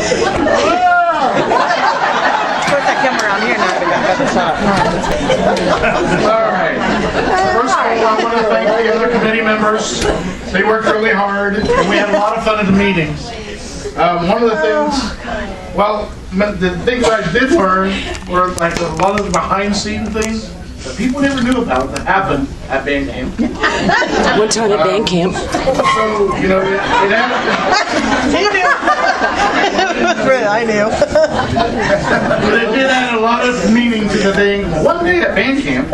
First I come around here now, I got the shot. All right. First of all, I want to thank the other committee members. They worked really hard, and we had a lot of fun at the meetings. One of the things, well, the things I did learn were like a lot of the behind-the-scenes things that people never knew about that happened at band camp. One time at band camp. So, you know, it happened. You knew. I knew. But it did add a lot of meaning to the thing. One day at band camp,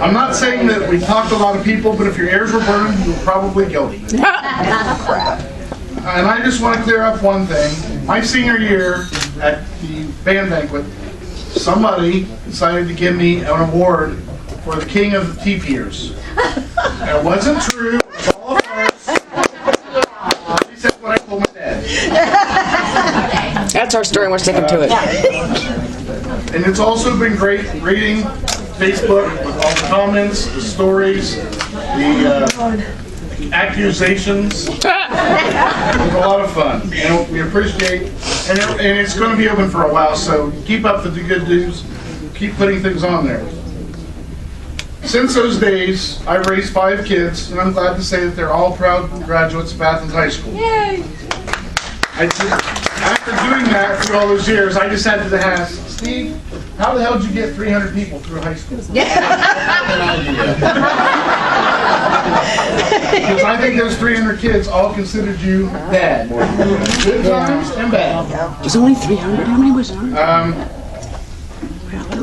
I'm not saying that we talked to a lot of people, but if your ears were burning, you were probably guilty. And I just want to clear up one thing. My senior year at the band banquet, somebody decided to give me an award for the king of the teepeers. It wasn't true. It was all a farce. At least that's what I told my dad. That's our story and we're sticking to it. And it's also been great reading Facebook with all the comments, the stories, the accusations. It was a lot of fun, and we appreciate, and it's going to be open for a while, so keep up with the good news, keep putting things on there. Since those days, I've raised 5 kids, and I'm glad to say that they're all proud graduates of Athens High School. Yay! After doing that through all those years, I just had to ask, Steve, how the hell did you get 300 people through high school? Because I think those 300 kids all considered you dad. Good times and bad. There's only 300? How many was there?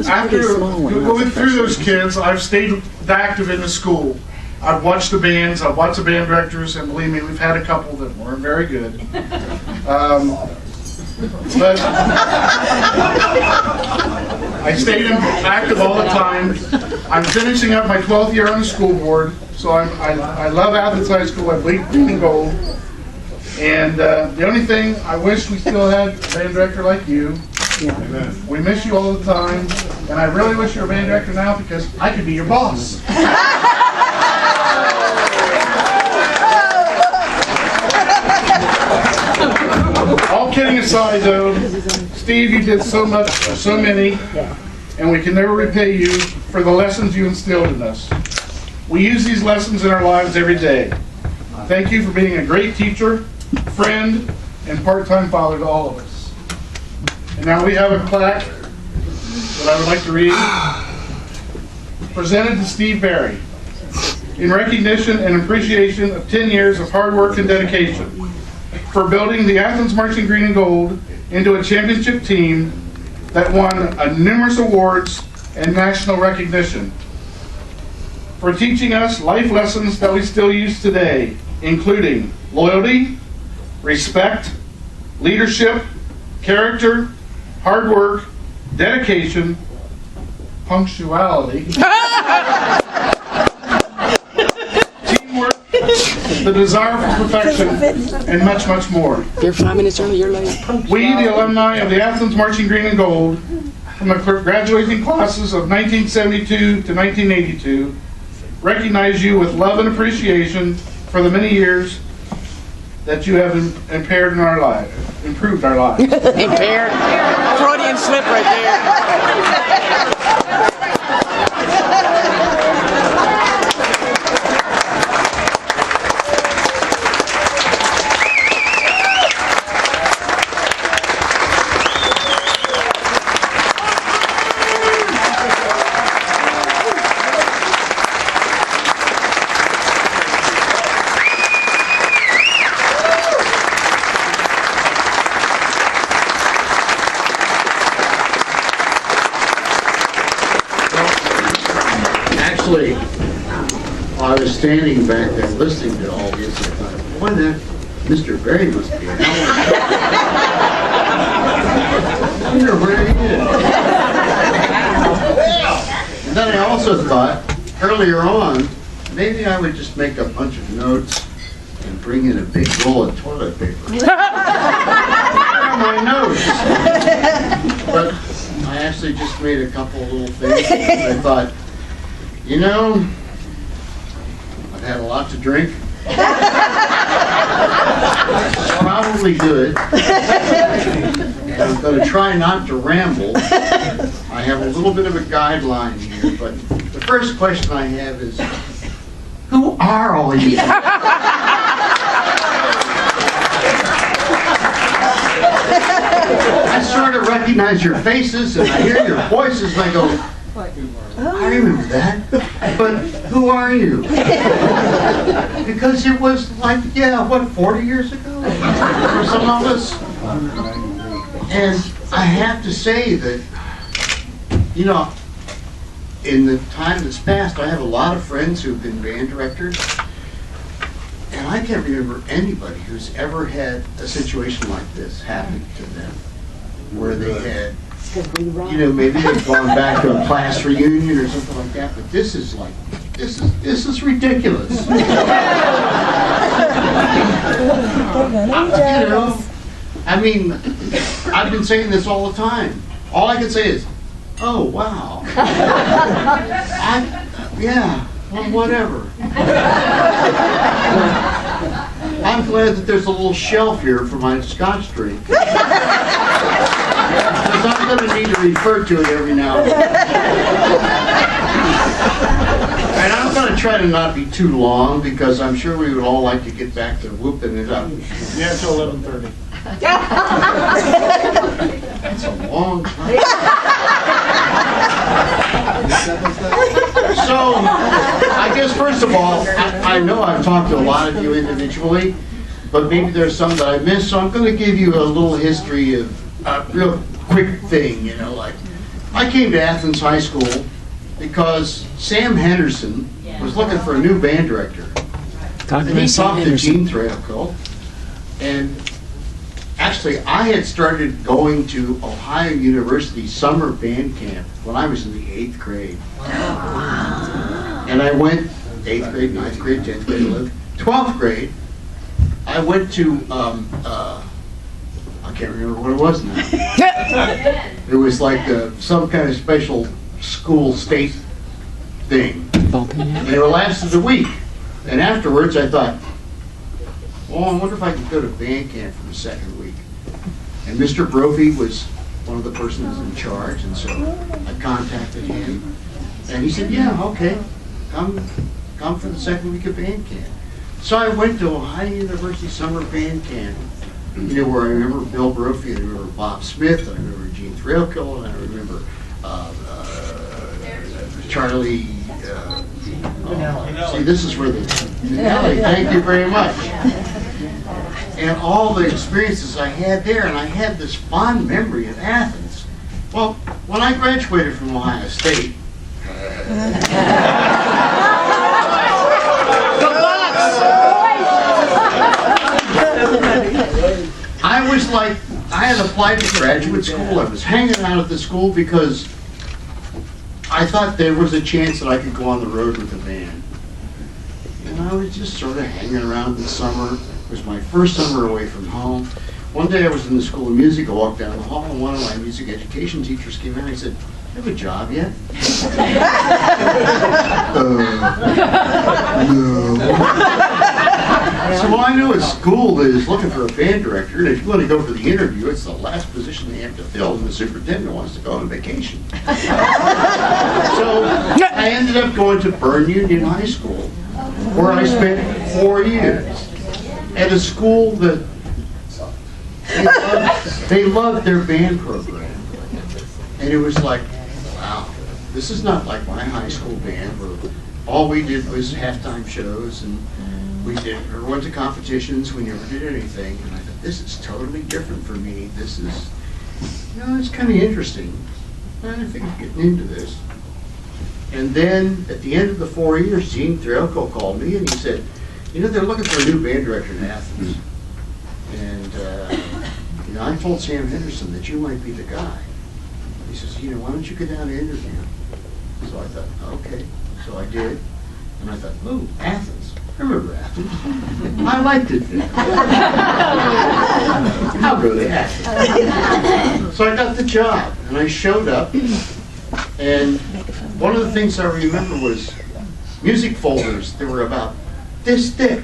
After going through those kids, I've stayed active in the school. I've watched the bands, I've watched the band directors, and believe me, we've had a couple that weren't very good. But I stayed active all the time. I'm finishing up my 12th year on the school board, so I love Athens High School. I bleed green and gold. And the only thing I wish we still had a band director like you. We miss you all the time, and I really wish you were a band director now because I could be your boss. All kidding aside, though, Steve, you did so much for so many, and we can never repay you for the lessons you instilled in us. We use these lessons in our lives every day. Thank you for being a great teacher, friend, and part-time father to all of us. And now we have a plaque that I would like to read, presented to Steve Barry, in recognition and appreciation of 10 years of hard work and dedication for building the Athens Marching Green and Gold into a championship team that won numerous awards and national recognition. For teaching us life lessons that we still use today, including loyalty, respect, leadership, character, hard work, dedication, punctuality, teamwork, the desire for perfection, and much, much more. You're 5 minutes early, you're late. We, the alumni of the Athens Marching Green and Gold, from the graduating classes of 1972 to 1982, recognize you with love and appreciation for the many years that you have improved our lives. Impaired. Freudian slip right there. Actually, I was standing back there listening to all this, and I thought, boy, that Mr. Barry must be an I wonder where he is. And then I also thought, earlier on, maybe I would just make a bunch of notes and bring in a big roll of toilet paper. Where are my notes? But I actually just made a couple little things, and I thought, you know, I've had a lot to drink. Probably awfully good. And I'm going to try not to ramble. I have a little bit of a guideline here, but the first question I have is, who are all you? I sort of recognize your faces and I hear your voices and I go, I remember that, but who are you? Because it was like, 40 years ago? For some of us. And I have to say that, in the time that's passed, I have a lot of friends who've been band directors, and I can't remember anybody who's ever had a situation like this happen to them, where they had, maybe they've gone back to a class reunion or something like that, but this is ridiculous. I've been saying this all the time. All I can say is, oh, wow. Whatever. I'm glad that there's a little shelf here for my Scotch drink. Because I'm going to need to refer to it every now and then. And I'm going to try to not be too long, because I'm sure we would all like to get back to whooping it up. Yeah, it's 11:30. That's a long time. So, I guess first of all, I know I've talked to a lot of you individually, but maybe there's some that I missed, so I'm going to give you a little history of a real quick thing, like, I came to Athens High School because Sam Henderson was looking for a new band director. And he talked to Gene Threadgill, and actually, I had started going to Ohio University summer band camp when I was in the 8th grade. And I went 8th grade, 9th grade, 10th grade, 11th, 12th grade. I went to, I can't remember what it was now. It was like some kind of special school state thing. And it lasted a week. And afterwards I thought, I wonder if I could go to band camp for the second week. And Mr. Brophy was one of the persons in charge, and so I contacted him. And he said, yeah, okay, come for the second week of band camp. So I went to Ohio University summer band camp, where I remember Bill Brophy, and I remember Bob Smith, and I remember Gene Threadgill, and I remember Charlie. See, this is where Nelly, thank you very much. And all the experiences I had there, and I had this fond memory of Athens. Well, when I graduated from Ohio State, I was like, I had applied to graduate school. I was hanging out at the school because I thought there was a chance that I could go on the road with the band. And I was just sort of hanging around this summer. It was my first summer away from home. One day I was in the School of Music. I walked down the hall, and one of my music education teachers came in and he said, "You have a job yet?" No. So I knew a school that is looking for a band director, and if you want to go for the interview, it's the last position they have to fill, and the superintendent wants to go on vacation. So I ended up going to Byrne Union High School, where I spent 4 years at a school that they loved their band program. And it was like, wow, this is not like my high school band where all we did was halftime shows and we went to competitions, we never did anything. And I thought, this is totally different for me. This is, it's kind of interesting. I think I'm getting into this. And then at the end of the 4 years, Gene Threadgill called me and he said, they're looking for a new band director in Athens. And, I told Sam Henderson that you might be the guy. He says, why don't you go down and interview? So I thought, okay. So I did. And I thought, ooh, Athens. I remember Athens. I liked it there. I'll go to Athens. So I got the job. And I showed up. And one of the things I remember was music folders. They were about this thick.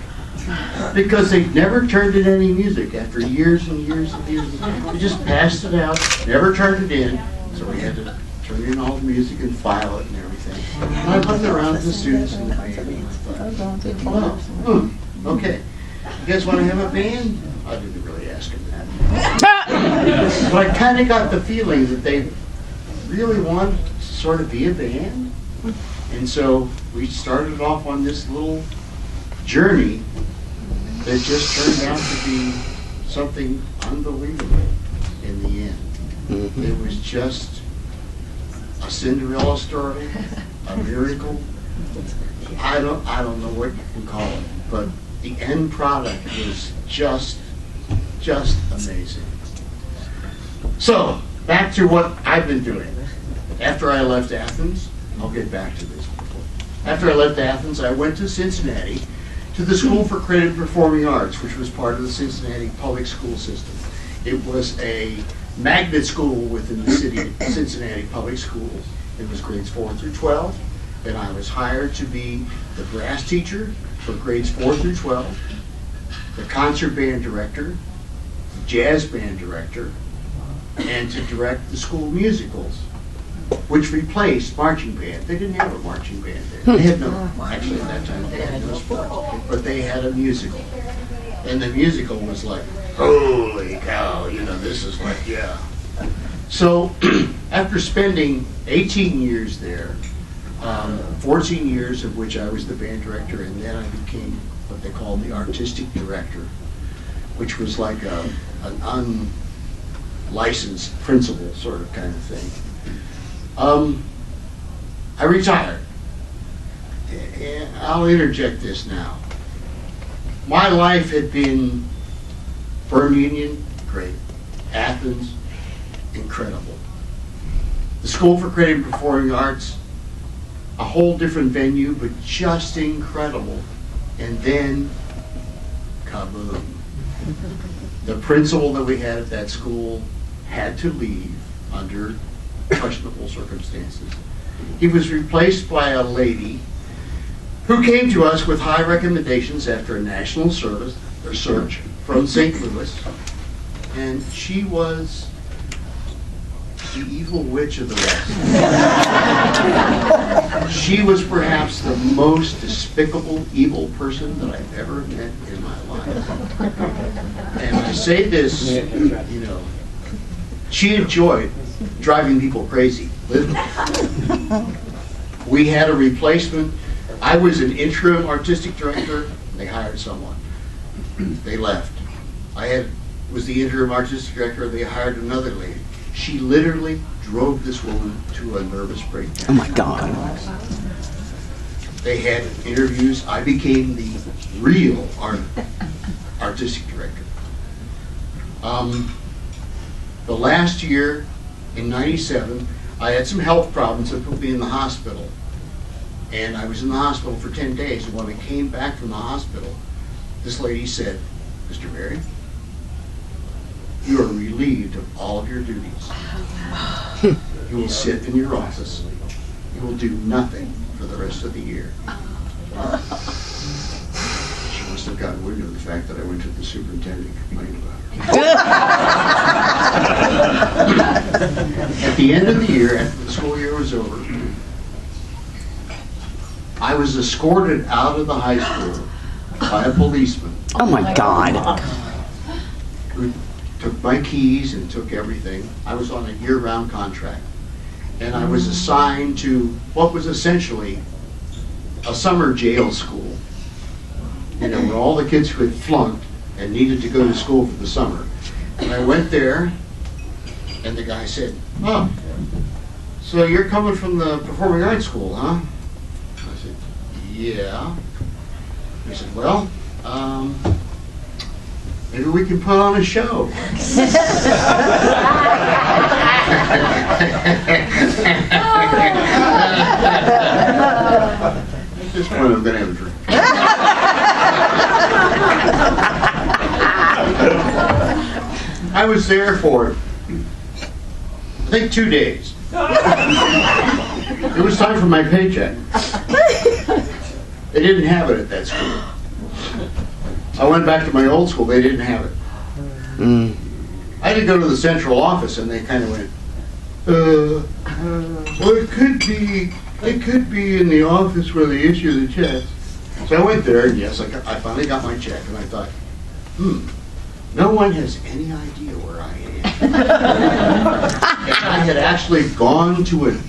because they never turned in any music after years and years and years. They just passed it out, never turned it in, so we had to turn in all the music and file it and everything. And I looked around at the students in the band and I thought, wow, okay. You guys want to have a band? I didn't really ask them that. But I kind of got the feeling that they really wanted to sort of be a band. And so we started off on this little journey that just turned out to be something unbelievable in the end. It was just a Cinderella story, a miracle. I don't know what you can call it, but the end product was just amazing. So, back to what I've been doing. After I left Athens, I'll get back to this. After I left Athens, I went to Cincinnati to the School for Creative Performing Arts, which was part of the Cincinnati public school system. It was a magnet school within the city of Cincinnati Public Schools. It was grades 4 through 12, and I was hired to be the brass teacher for grades 4 through 12, the concert band director, the jazz band director, and to direct the school musicals, which replaced marching band. They didn't have a marching band there. They had no, actually at that time they had no sports, but they had a musical. And the musical was like, holy cow, you know, this is like, yeah. So after spending 18 years there, 14 years of which I was the band director, and then I became what they called the artistic director, which was like an unlicensed principal sort of kind of thing. I retired. And I'll interject this now. My life had been Bern Union, great. Athens, incredible. The School for Creative and Performing Arts, a whole different venue, but just incredible. And then, kaboom. The principal that we had at that school had to leave under questionable circumstances. He was replaced by a lady who came to us with high recommendations after a national search from St. Louis. And she was the evil witch of the West. She was perhaps the most despicable, evil person that I've ever met in my life. And I say this, you know, she enjoyed driving people crazy, literally. We had a replacement. I was an interim artistic director. They hired someone. They left. I was the interim artistic director. They hired another lady. She literally drove this woman to a nervous breakdown. Oh my God. They had interviews. I became the real artistic director. The last year, in '97, I had some health problems that put me in the hospital. And I was in the hospital for 10 days. And when I came back from the hospital, this lady said, Mr. Berry, you are relieved of all of your duties. You will sit in your office. You will do nothing for the rest of the year. She must have gotten wind of the fact that I went to the superintendent and complained about her. At the end of the year, after the school year was over, I was escorted out of the high school by a policeman. Oh my God. Who took my keys and took everything. I was on a year-round contract. And I was assigned to what was essentially a summer jail school. You know, where all the kids who had flunked and needed to go to school for the summer. And I went there, and the guy said, oh, so you're coming from the Performing Arts School, huh? I said, yeah. He said, well, maybe we can put on a show. At this point, I'm going to have a drink. I was there for, I think, 2 days. It was time for my paycheck. They didn't have it at that school. I went back to my old school, they didn't have it. I had to go to the central office and they kind of went, well, it could be in the office where they issue the checks. So I went there and yes, I finally got my check and I thought, no one has any idea where I am. And I had actually gone to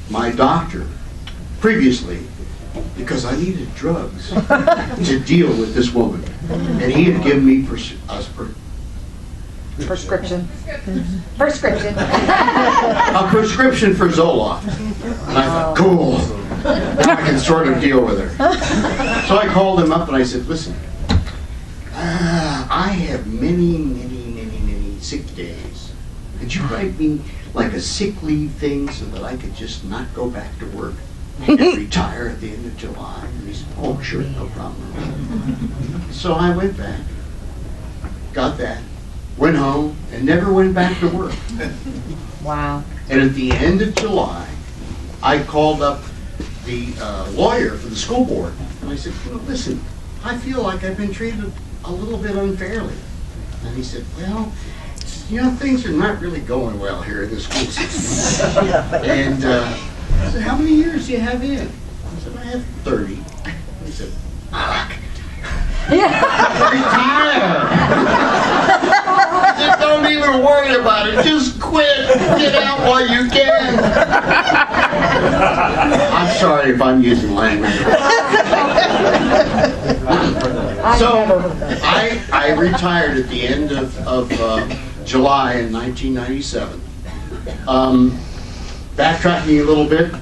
my doctor previously because I needed drugs to deal with this woman. And he had given me Prescription. a prescription for Zoloft. And I thought, cool, now I can sort of deal with her. So I called him up and I said, listen, I have many sick days. Could you write me like a sick leave thing so that I could just not go back to work and retire at the end of July? And he said, oh, sure, no problem. So I went back, got that, went home, and never went back to work. Wow. And at the end of July, I called up the lawyer for the school board, and I said, listen, I feel like I've been treated a little bit unfairly. And he said, well, things are not really going well here in the school system. And I said, how many years do you have in? I said, I have 30. He said, fuck. Retire. Just don't even worry about it. Just quit. Get out while you can. I'm sorry if I'm using language. So I retired at the end of July in 1997. Backtracking a little bit,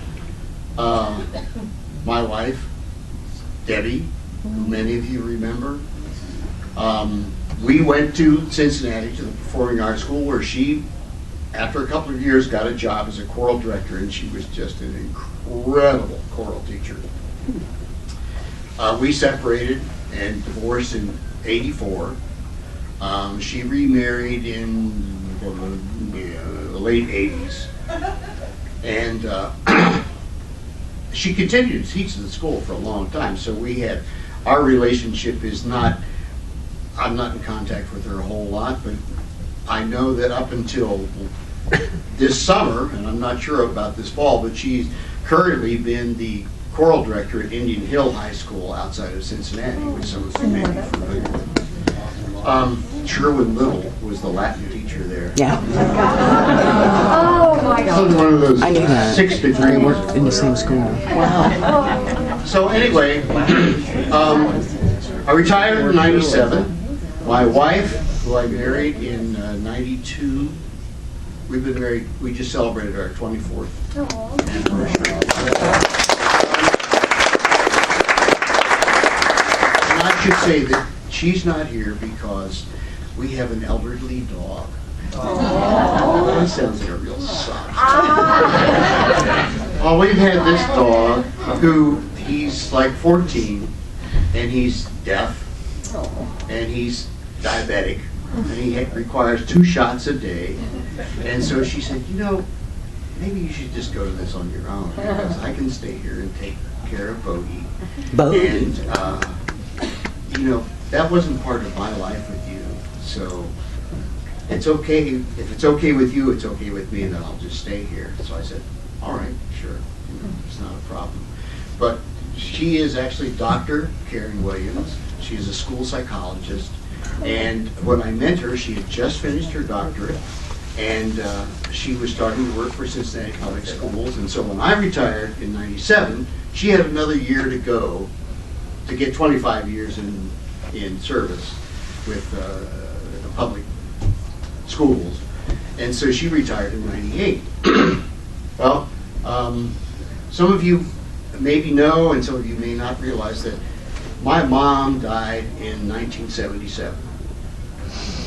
my wife, Debbie, who many of you remember, we went to Cincinnati to the Performing Arts School where she, after a couple of years, got a job as a choral director, and she was just an incredible choral teacher. We separated and divorced in '84. She remarried in the late '80s. And she continued to teach at the school for a long time, so our relationship is not, I'm not in contact with her a whole lot, but I know that up until this summer, and I'm not sure about this fall, but she's currently been the choral director at Indian Hill High School outside of Cincinnati, which some of you may be familiar with. Sherwin Little was the Latin teacher there. Yeah, Oh my So God. one of those I knew that. 6 degrees. they worked in the same school. So anyway, I retired in '97. My wife, who I married in '92, we've been married, we just celebrated our 24th anniversary. And I should say that she's not here because we have an elderly dog. That sounds like a real soft. Well, we've had this dog who, he's like 14, and he's deaf, and he's diabetic, and he requires 2 shots a day. And so she said, maybe you should just go to this on your own, because I can stay here and take care of Bodie. And, that wasn't part of my life with you, so it's okay. If it's okay with you, it's okay with me, and then I'll just stay here. So I said, all right, sure, it's not a problem. But she is actually Dr. Karen Williams. She's a school psychologist, and when I met her, she had just finished her doctorate, and she was starting to work for Cincinnati Public Schools. And so when I retired in '97, she had another year to go to get 25 years in service with the public schools. And so she retired in '98. Well, some of you maybe know, and some of you may not realize that my mom died in 1977.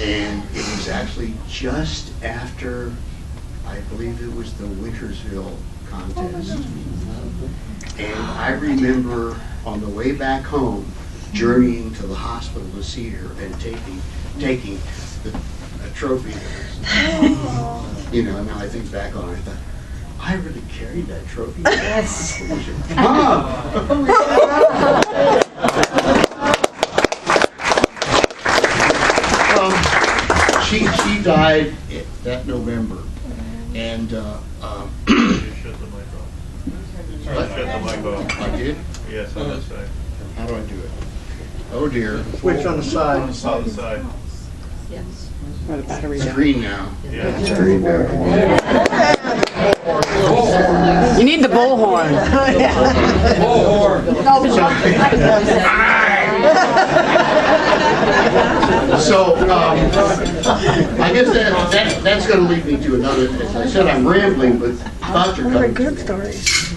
And it was actually just after, I believe it was the Wintersville contest. And I remember on the way back home, journeying to the hospital to see her and taking a trophy. Now I think back on it, I thought, I really carried that trophy. Yes. Mom! she died that November, and Shut the mic off. what? Shut the mic off. I did. Yes, on this side. How do I do it? Oh dear. Which on the side? On the side. Or the battery down. Green now. Yeah. You need the bullhorn. So, I guess that's going to lead me to another. As I said, I'm rambling, but thoughts are coming. Good stories.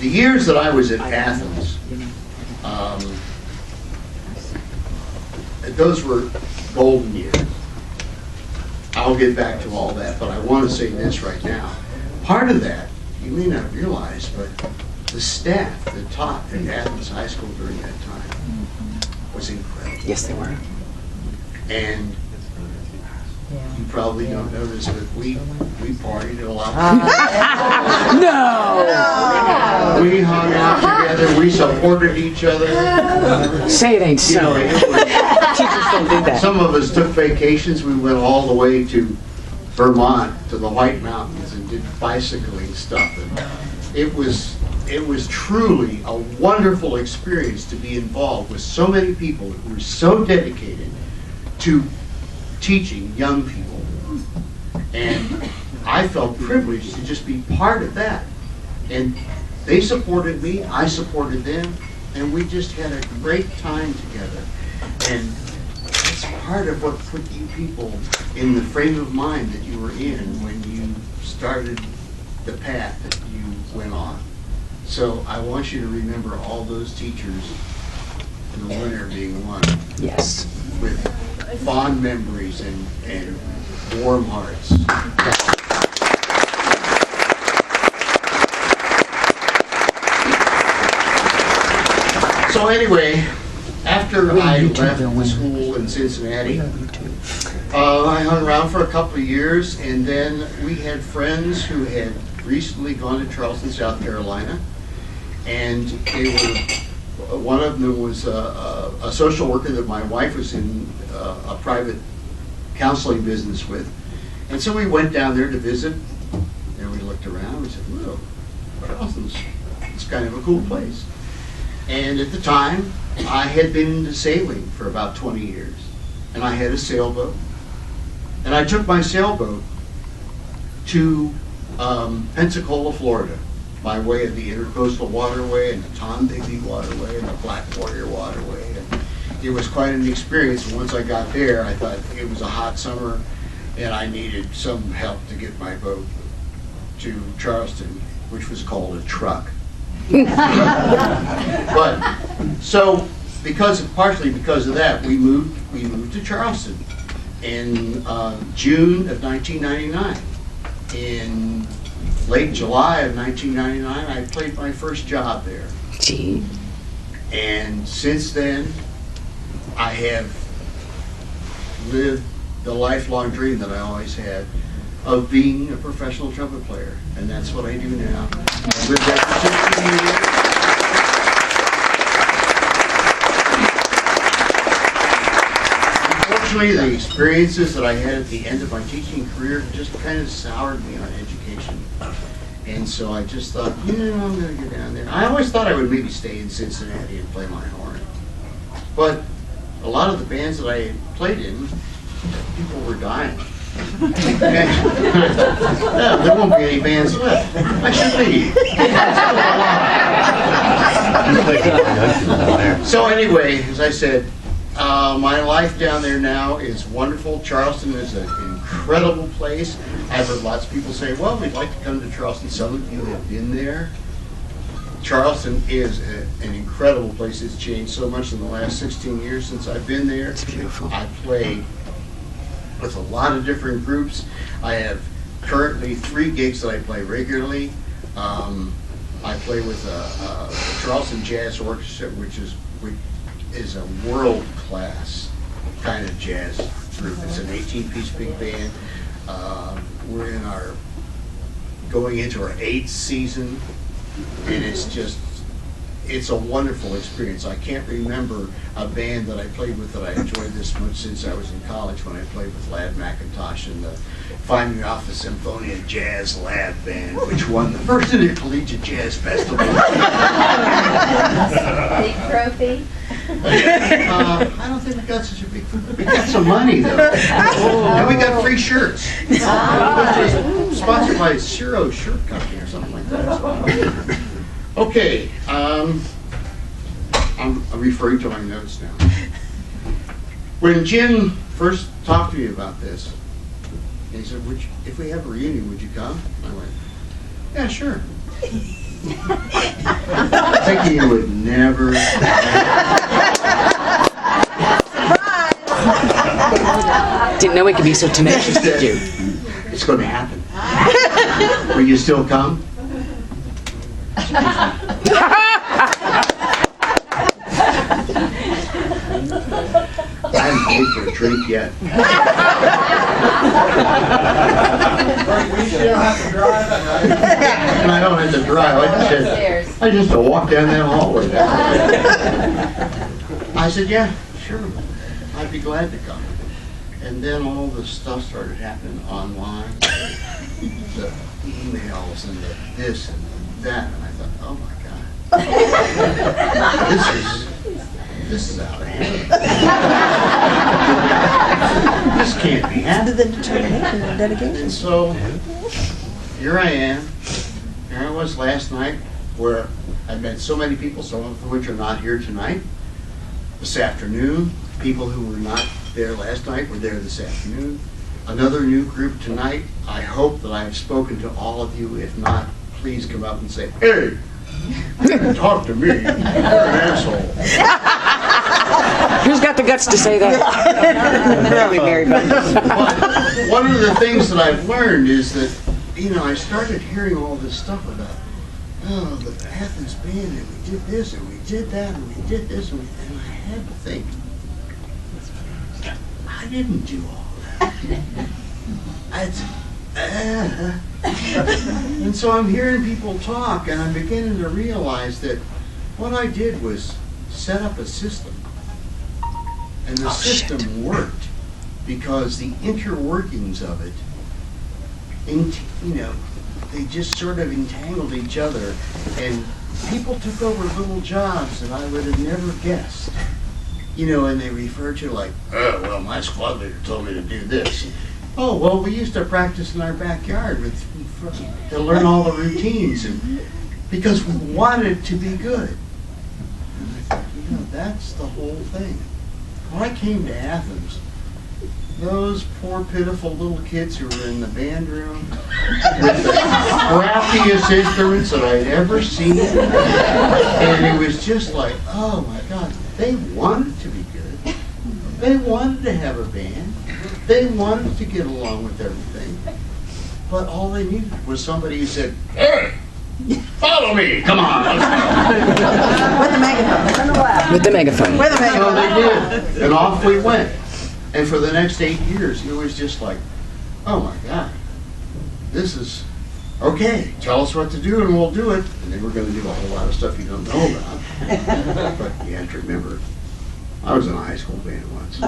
The years that I was at Athens, those were golden years. I'll get back to all that, but I want to say this right now. Part of that, you may not realize, but the staff that taught at Athens High School during that time was incredible. Yes, they were. And you probably don't know this, but we partied a lot. No! We hung out together, we supported each other. Say it ain't You know, so. it was- Teachers don't do that. Some of us took vacations. We went all the way to Vermont, to the White Mountains, and did bicycling stuff. And it was truly a wonderful experience to be involved with so many people who were so dedicated to teaching young people. And I felt privileged to just be part of that. And they supported me, I supported them, and we just had a great time together. And it's part of what put you people in the frame of mind that you were in when you started the path that you went on. So I want you to remember all those teachers, and the winner being one, Yes. with fond memories and warm hearts. So anyway, after I left the school in Cincinnati, I hung around for a couple of years, and then we had friends who had recently gone to Charleston, South Carolina, and they were, one of them was a social worker that my wife was in a private counseling business with. And so we went down there to visit, and we looked around, and we said, whoa, Charleston's, it's kind of a cool place. And at the time, I had been into sailing for about 20 years, and I had a sailboat. And I took my sailboat to Pensacola, Florida, by way of the Intercoastal Waterway and the Tombigbee Waterway and the Black Warrior Waterway. And it was quite an experience. And once I got there, I thought it was a hot summer, and I needed some help to get my boat to Charleston, which was called a truck. But so, partially because of that, we moved to Charleston in June of 1999. In late July of 1999, I played my first job there. Gee. And since then, I have lived the lifelong dream that I always had of being a professional trumpet player. And that's what I do now. I've lived there for 16 years. Unfortunately, the experiences that I had at the end of my teaching career just kind of soured me on education. And so I just thought, I'm going to go down there. I always thought I would maybe stay in Cincinnati and play my horn. But a lot of the bands that I played in, people were dying. Yeah, there won't be any bands left. I should leave. So anyway, as I said, my life down there now is wonderful. Charleston is an incredible place. I've heard lots of people say, well, we'd like to come to Charleston. Some of you have been there. Charleston is an incredible place. It's changed so much in the last 16 years since I've been there. It's beautiful. I play with a lot of different groups. I have currently 3 gigs that I play regularly. I play with the Charleston Jazz Orchestra, which is a world-class kind of jazz group. It's an 18-piece big band. We're going into our 8th season, and it's it's a wonderful experience. I can't remember a band that I played with that I enjoyed this much since I was in college when I played with Ladd McIntosh and the Finding Alpha Symphonia Jazz Lab Band, which won the first Intercollegiate Jazz Festival. Big trophy. I don't think we got such a big, we got some money though. And we got free shirts. Sponsored by Zero Shirt Company or something like that. So. Okay, I'm referring to my notes now. When Jim first talked to me about this, he said, if we have a reunion, would you come? I went, yeah, sure. Thinking you would never. Didn't know it could be so tenacious, did you? It's going to happen. Will you still come? I haven't paid for a drink yet. We still have to drive. And I don't have to drive. I just have to walk down that hallway. I said, yeah, sure. I'd be glad to come. And then all the stuff started happening online. The emails and the this and that. And I thought, oh my God. This is out of hand. This can't be happening. The determination and dedication. And so, here I am. Here I was last night, where I met so many people, some of which are not here tonight. This afternoon, people who were not there last night were there this afternoon. Another new group tonight. I hope that I have spoken to all of you. If not, please come up and say, hey, talk to me. You're an asshole. Who's got the guts to say that? Really, Mary Beth. But one of the things that I've learned is that, I started hearing all this stuff about, the Athens band, and we did this, and we did that, and we did this, and I had to think, I didn't do all that. And so I'm hearing people talk, and I'm beginning to realize that what I did was set up a system. And the system worked because the interworkings of it, they just sort of entangled each other, and people took over little jobs that I would have never guessed. And they refer to like, oh, well, my squad leader told me to do this. Oh, well, we used to practice in our backyard to learn all the routines, and because we wanted to be good. And I thought, that's the whole thing. When I came to Athens, those poor, pitiful little kids who were in the band room with the crappiest instruments that I'd ever seen, and it was just like, oh my God, they wanted to be good. They wanted to have a band. They wanted to get along with everything. But all they needed was somebody who said, hey, follow me, come on. With the megaphone. With the megaphone. With the So megaphone. they did, and off we went. And for the next 8 years, it was just like, oh my God, this is, okay, tell us what to do and we'll do it. And they were going to do a whole lot of stuff you don't know about. But you have to remember, I was in a high school band once. I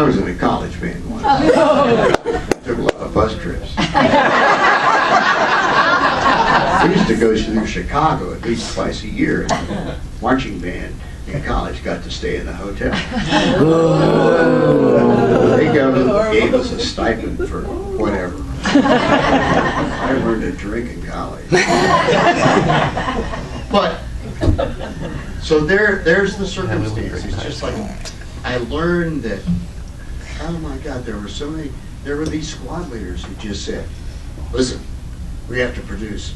was in a college band once. Took a lot of bus trips. We used to go through Chicago at least twice a year. Marching band in college got to stay in the hotel. They gave us a stipend for whatever. I learned to drink in college. But, so there's the circumstance. It's just like, I learned that, oh my God, there were these squad leaders who just said, listen, we have to produce.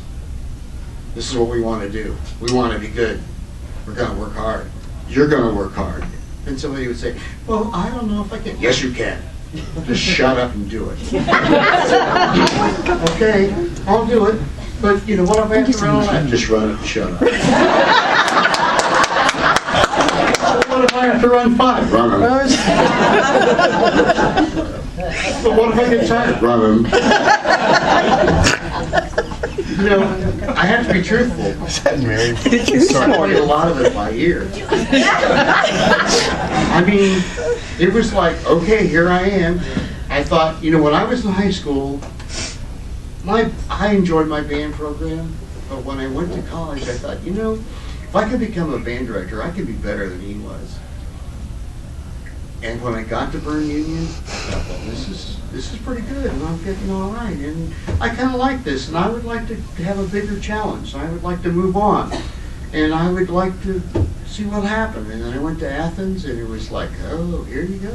This is what we want to do. We want to be good. We're going to work hard. You're going to work hard. And somebody would say, well, I don't know if I can. Yes, you can. Just shut up and do it. Okay, I'll do it. But, what if I have to run all that? Just run it and shut up. What if I have to run 5? Run them. But what if I get tired? Run them. You know, I have to be truthful. Did you I played a lot of it by ear. I mean, it was like, okay, here I am. I thought, you know, when I was in high school, I enjoyed my band program, but when I went to college, I thought, you know, if I could become a band director, I could be better than he was. And when I got to Bern Union, I thought, well, this is pretty good, and I'm getting all right, and I kind of like this, and I would like to have a bigger challenge, and I would like to move on, and I would like to see what happened. And then I went to Athens, and it was like, oh, here you go.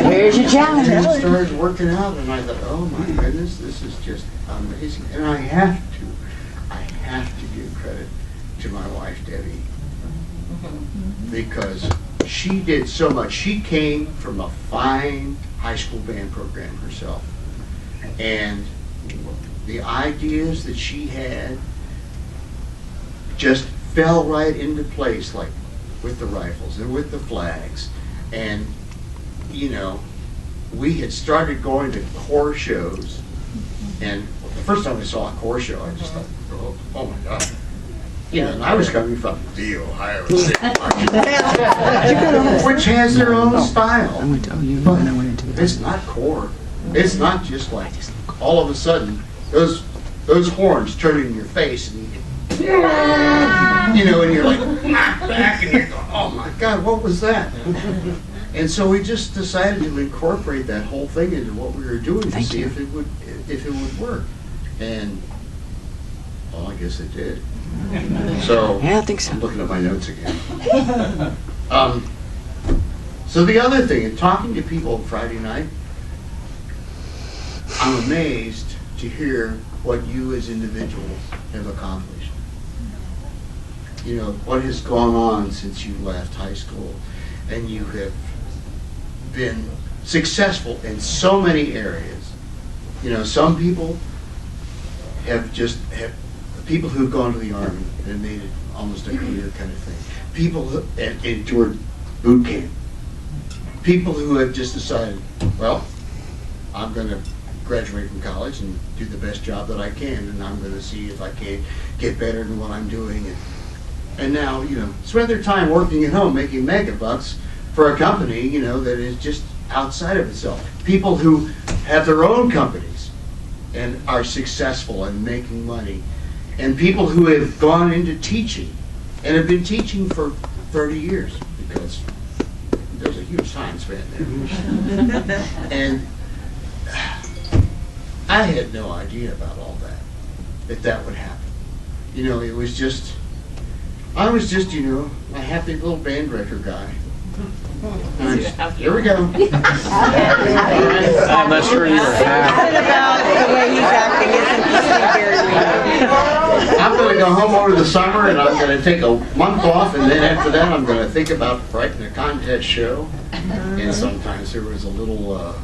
Here's your challenge. And it started working out, and I thought, oh my goodness, this is just amazing. And I have to give credit to my wife, Debbie, because she did so much. She came from a fine high school band program herself, and the ideas that she had just fell right into place, like with the rifles and with the flags. And you know, we had started going to corps shows, and the first time I saw a corps show, I just thought, oh my God. You know, and I was coming from the Ohio State Marching Band, which has their own style. But it's not corps. It's not just like all of a sudden those horns turn in your face, and you know, and you're like knocked back, and you're going, oh my God, what was that? And so we just decided to incorporate that whole thing into what we were doing to see if it would work. And well, I guess it did. So Yeah, I think so. I'm looking at my notes again. So the other thing, in talking to people on Friday night, I'm amazed to hear what you as individuals have accomplished. You know, what has gone on since you left high school, and you have been successful in so many areas. You know, some people have people who've gone to the Army and made it almost a career kind of thing. People who endured boot camp. People who have just decided, well, I'm going to graduate from college and do the best job that I can, and I'm going to see if I can get better than what I'm doing. And now, you know, spend their time working at home making mega bucks for a company, you know, that is just outside of itself. People who have their own companies and are successful and making money. And people who have gone into teaching and have been teaching for 30 years, because there's a huge time span there. And I had no idea about all that would happen. You know, it was just, I was just, you know, a happy little band director guy. Here we go. I'm not sure you were happy. About the way he's acting isn't I'm going to go home over the summer, and I'm going to take a month off, and then after that I'm going to think about writing a contest show. And sometimes there was a little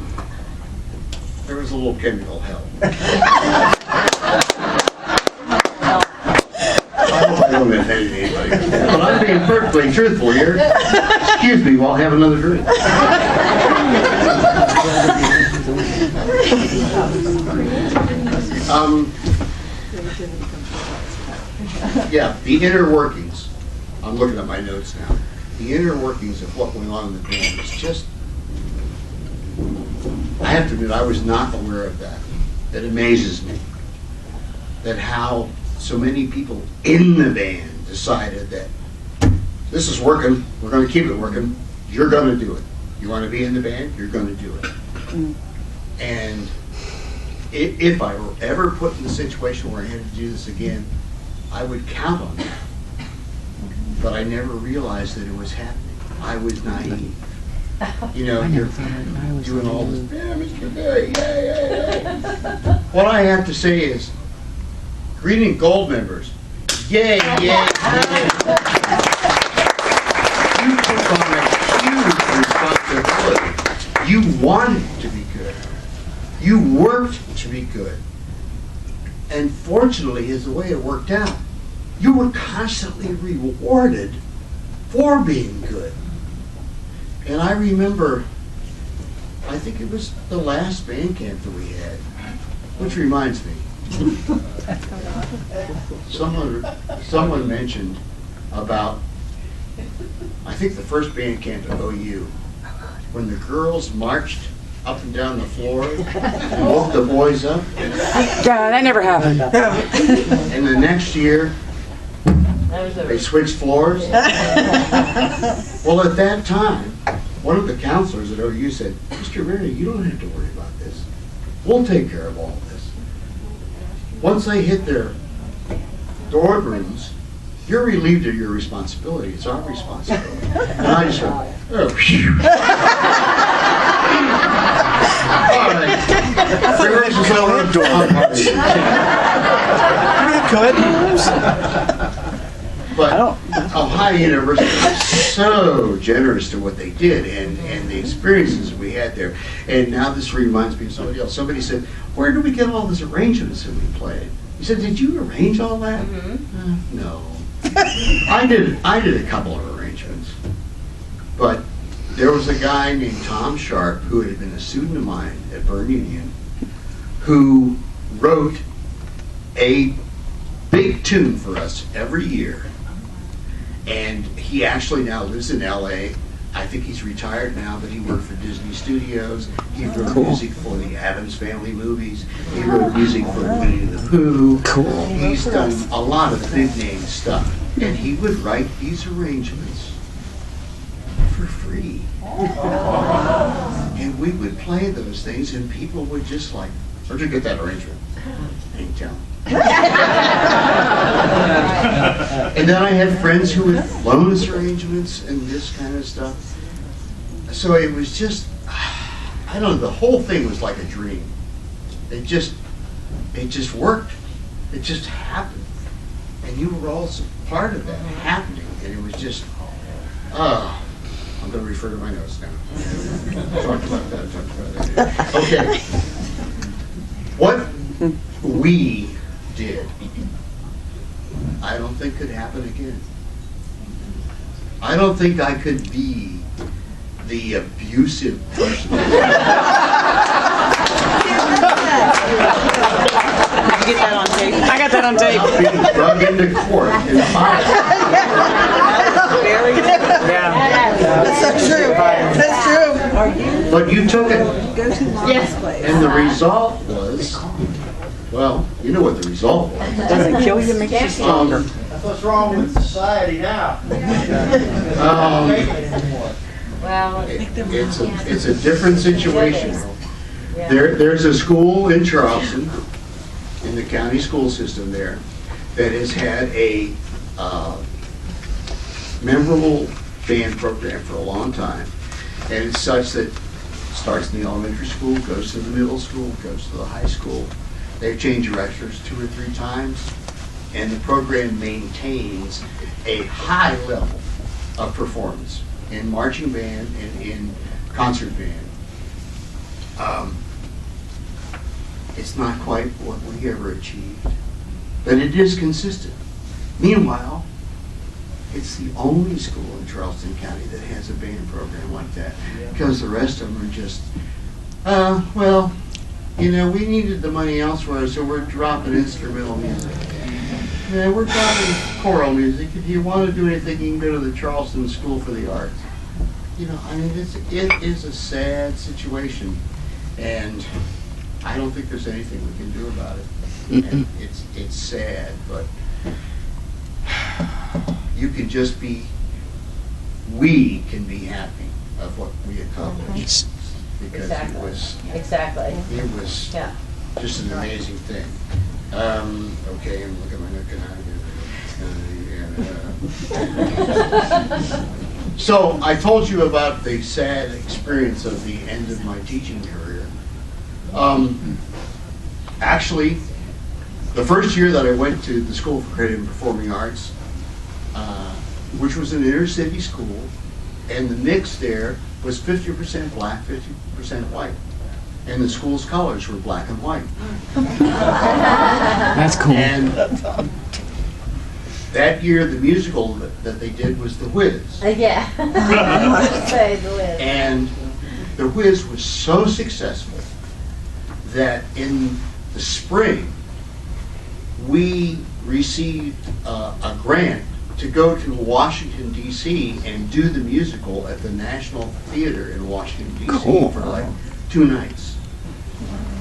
chemical help. I don't offend anybody, but I'm being perfectly truthful here. Excuse me while I have another drink. Yeah, the inner workings. I'm looking at my notes now. The inner workings of what went on in the band is just, I have to admit, I was not aware of that. It amazes me that how so many people in the band decided that this is working, we're going to keep it working, you're going to do it. You want to be in the band, you're going to do it. And if I were ever put in a situation where I had to do this again, I would count on that. But I never realized that it was happening. I was naive. You know, you're doing all this, yeah, Mr. Berry, yeah. What I have to say is, green and gold members, yay, yay, yay. You took on a huge responsibility. You wanted to be good. You worked to be good. And fortunately, is the way it worked out, you were constantly rewarded for being good. And I remember, I think it was the last band camp that we had, which reminds me, Someone mentioned about, I think the first band camp at OU, when the girls marched up and down the floor and woke the boys up, Yeah, that never happened. and the next year, they switched floors. Well, at that time, one of the counselors at OU said, "Mr. Rennie, you don't have to worry about this. We'll take care of all of this. Once they hit their dorm rooms, you're relieved of your responsibility. It's our responsibility." And I just went, "Oh, phew." All right. Congratulations on our dorm party. But Ohio University was so generous to what they did and the experiences we had there. And now this reminds me of somebody else. Somebody said, "Where do we get all these arrangements that we played?" He said, "Did you arrange all that?" No. I did a couple of arrangements. But there was a guy named Tom Sharp who had been a student of mine at Bern Union who wrote a big tune for us every year. And he actually now lives in LA. I think he's retired now, but he worked for Disney Studios. He wrote music for the Addams Family movies. He wrote music for Winnie the Pooh. Cool. He's done a lot of big name stuff. And he would write these arrangements for free. And we would play those things and people would just like, "Where'd you get that arrangement?" I ain't telling. And then I had friends who had flown us arrangements and this kind of stuff. So it was just, I don't know, the whole thing was like a dream. It just worked. It just happened. And you were also part of that happening. And it was just, I'm going to refer to my notes now. Talked about that. Okay. What we did, I don't think could happen again. I don't think I could be the abusive person. Did you get that on tape? I got that on tape. Being drug into court and fired. That's so true. That's true. But you took it. And the result was, well, you know what the result was. Doesn't kill you, makes you stronger. That's what's wrong with society now. Well, It's a different situation. There's a school in Charleston, in the county school system there, that has had a memorable band program for a long time. And it's such that it starts in the elementary school, goes to the middle school, goes to the high school. They've changed directors 2 or 3 times, and the program maintains a high level of performance in marching band and in concert band. It's not quite what we ever achieved, but it is consistent. Meanwhile, it's the only school in Charleston County that has a band program like that, because the rest of them are just, well, you know, we needed the money elsewhere, so we're dropping instrumental music. Yeah, we're dropping choral music. If you want to do anything, you can go to the Charleston School for the Arts. You know, I mean, it is a sad situation, and I don't think there's anything we can do about it. And it's sad, but you can just be, we can be happy of what we accomplished. Because exactly. it was Yeah. just an amazing thing. Okay, and look at my note. So I told you about the sad experience of the end of my teaching career. Actually, the first year that I went to the School for Creative and Performing Arts, which was an inner city school, and the mix there was 50% black, 50% white. And the school's colors were black and white. That's cool. And that year, the musical that they did was The Whiz. Yeah. Say the Wiz. And The Whiz was so successful that in the spring, we received a grant to go to Washington DC and do the musical at the National Theater in Washington DC for like 2 nights.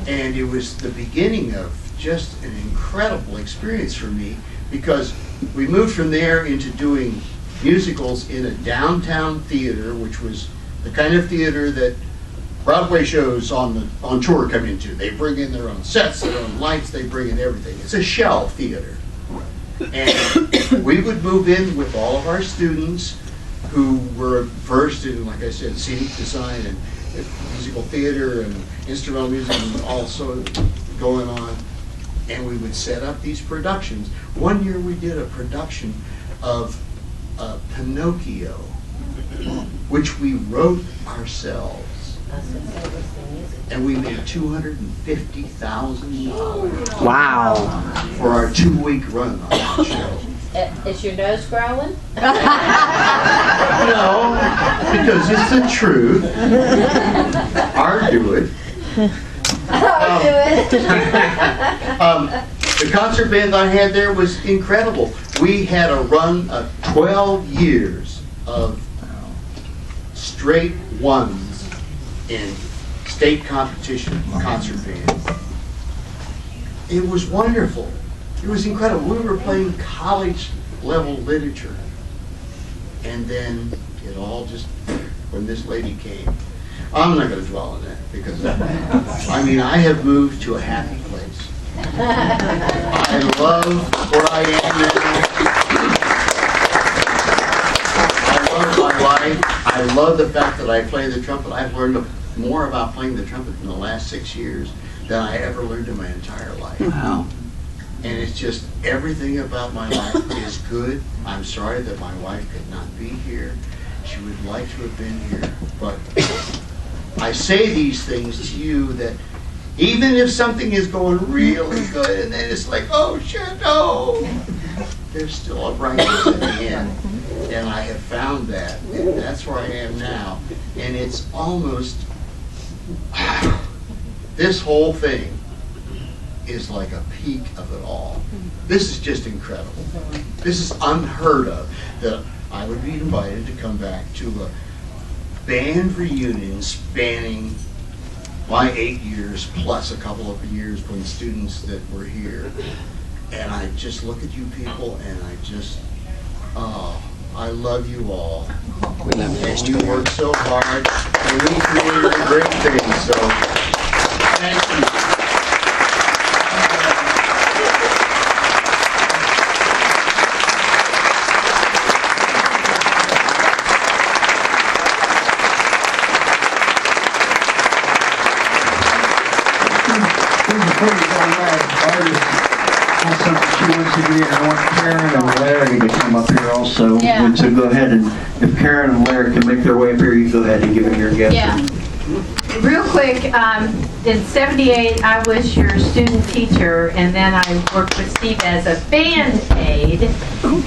And it was the beginning of just an incredible experience for me, because we moved from there into doing musicals in a downtown theater, which was the kind of theater that Broadway shows on tour come into. They bring in their own sets, their own lights, they bring in everything. It's a shell theater. And we would move in with all of our students who were versed in, like I said, scenic design and musical theater and instrumental music and also going on. And we would set up these productions. One year we did a production of Pinocchio, which we wrote ourselves. And we made $250,000 Wow. for our 2-week run on that show. Is your nose growing? No, because it's the truth. Argue it. I'll do it. The concert band I had there was incredible. We had a run of 12 years of straight ones in state competition concert band. It was wonderful. It was incredible. We were playing college level literature. And then it all just, when this lady came, I'm not going to dwell on that because, I mean, I have moved to a happy place. I love where I am now. I love my life. I love the fact that I play the trumpet. I've learned more about playing the trumpet in the last 6 years than I ever learned in my entire life. Wow. And it's just, everything about my life is good. I'm sorry that my wife could not be here. She would like to have been here. But I say these things to you that even if something is going really good and then it's like, oh shit, no, there's still a brightness at the end. And I have found that. And that's where I am now. And it's almost, this whole thing is like a peak of it all. This is just incredible. This is unheard of, that I would be invited to come back to a band reunion spanning my 8 years plus a couple of years when students that were here. And I just look at you people and I just, oh, I love you all. We love you. And you work so hard and we created a great thing, so thank you. Before you go on, artist has something she wants to do, and I want Karen and Larry to come up here also. Yeah. And so go ahead, and if Karen and Larry can make their way up here, you go ahead and give them your gift. Yeah. Real quick, in '78, I was your student teacher, and then I worked with Steve as a band aid.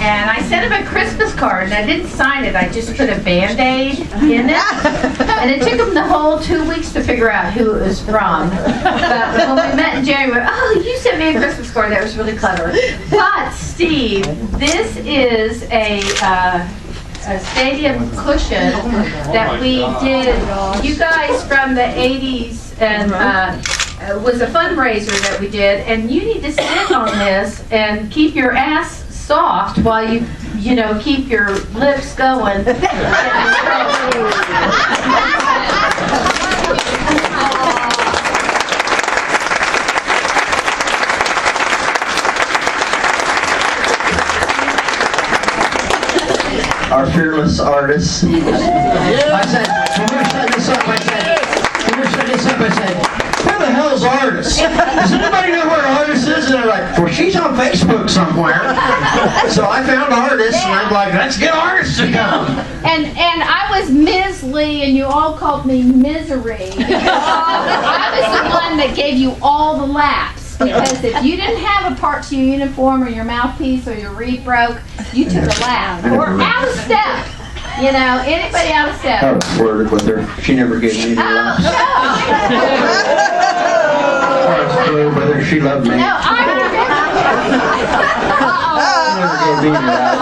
And I sent him a Christmas card, and I didn't sign it. I just put a Band-Aid in it. And it took him the whole 2 weeks to figure out who it was from. But when we met in January, oh, you sent me a Christmas card. That was really clever. But, Steve, this is a stadium cushion that we did. You guys from the 80s and was a fundraiser that we did, and you need to sit on this and keep your ass soft while you keep your lips going. Our fearless artists. I said, when we were setting this up, I said, who the hell's Artis? Does anybody know where Artis is? And they're like, well, she's on Facebook somewhere. So I found Artis, and I'm like, let's get Artis to come. And I was Ms. Lee, and you all called me Misery. I was the one that gave you all the laps. Because if you didn't have a part to your uniform or your mouthpiece or your reed broke, you took a lap. Or out of step. Anybody out of step. I flirted with her. She never gave me any laps. Oh, I was flirting with her. She loved me. no. No, I never gave me that.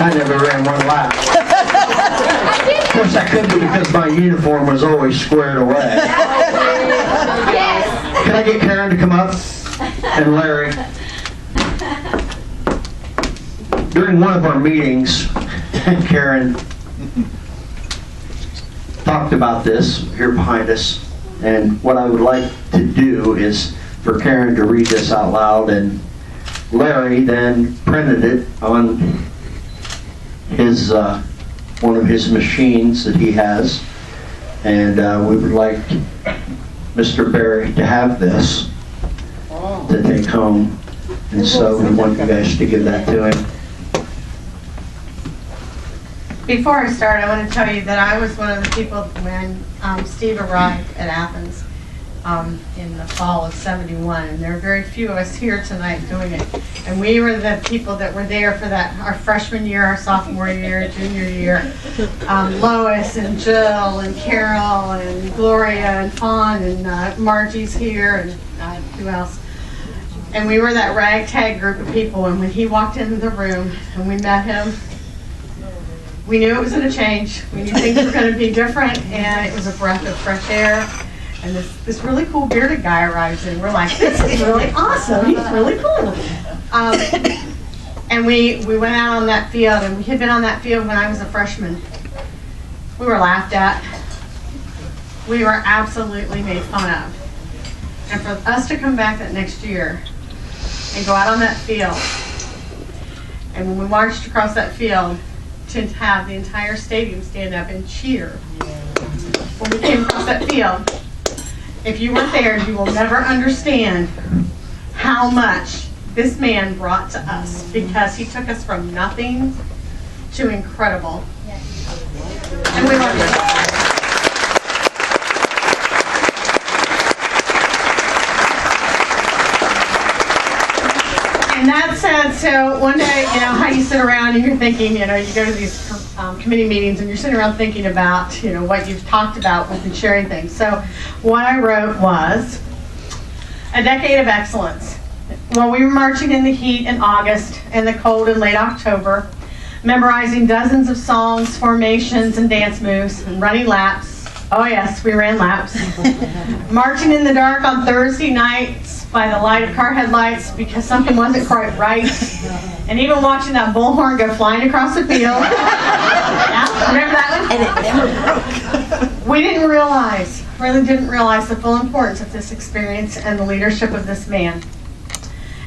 I never ran one lap. Of course, that could be because my uniform was always squared away. Yes. Can I get Karen to come up? And Larry? During one of our meetings, Karen talked about this here behind us, and what I would like to do is for Karen to read this out loud, and Larry then printed it on his one of his machines that he has, and we would like Mr. Berry to have this to take home, and so we want you guys to give that to him. Before I start, I want to tell you that I was one of the people when Steve arrived at Athens in the fall of '71, and there are very few of us here tonight doing it. And we were the people that were there for that, our freshman year, our sophomore year, junior year. Lois and Jill and Carol and Gloria and Fawn and Margie's here and who else? And we were that ragtag group of people, and when he walked into the room and we met him, we knew it was going to change. We knew things were going to be different, and it was a breath of fresh air. And this really cool bearded guy arrives, and we're like, this is really awesome. He's really cool. And we went out on that field, and we had been on that field when I was a freshman. We were laughed at. We were absolutely made fun of. And for us to come back that next year and go out on that field, and when we marched across that field, to have the entire stadium stand up and cheer when we came across that field. If you weren't there, you will never understand how much this man brought to us, because he took us from nothing to incredible. And we love you. And that said, so one day, you know, how you sit around and you're thinking, you know, you go to these committee meetings and you're sitting around thinking about, you know, what you've talked about and sharing things. So what I wrote was a decade of excellence. While we were marching in the heat in August and the cold in late October, memorizing dozens of songs, formations, and dance moves, and running laps. Oh yes, we ran laps. Marching in the dark on Thursday nights by the light of car headlights because something wasn't quite right. And even watching that bullhorn go flying across the field. Yeah, remember that one? And it never broke. We really didn't realize the full importance of this experience and the leadership of this man.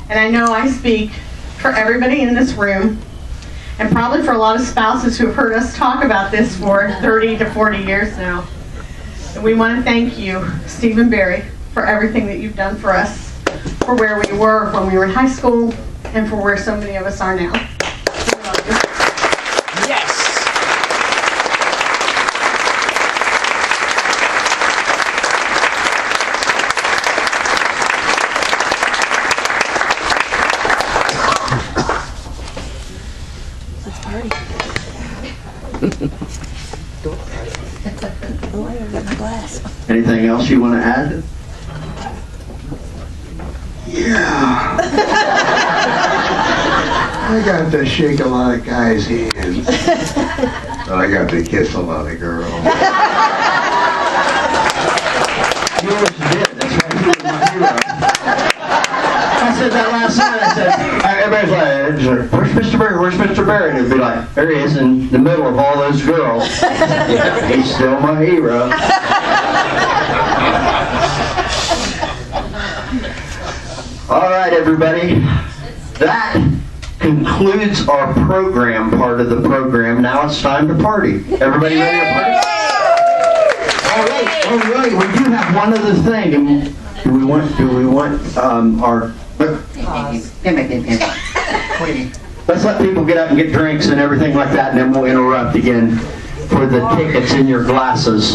And I know I speak for everybody in this room, and probably for a lot of spouses who have heard us talk about this for 30 to 40 years now. And we want to thank you, Stephen Berry, for everything that you've done for us, for where we were when we were in high school, and for where so many of us are now. Yes. Let's party. Oh, I don't have my glass. Anything else you want to add? Yeah. I got to shake a lot of guys' hands. But I got to kiss a lot of girls. You always did. That's why you were my hero. I said that last night. I said, everybody's like, where's Mr. Berry? Where's Mr. Berry? And it'd be like, there he is in the middle of all those girls. He's still my hero. All right, everybody. That concludes our program part of the program. Now it's time to party. Everybody ready to party? Oh wait, we do have one other thing. Do we want our... Let's let people get up and get drinks and everything like that, and then we'll interrupt again for the tickets in your glasses.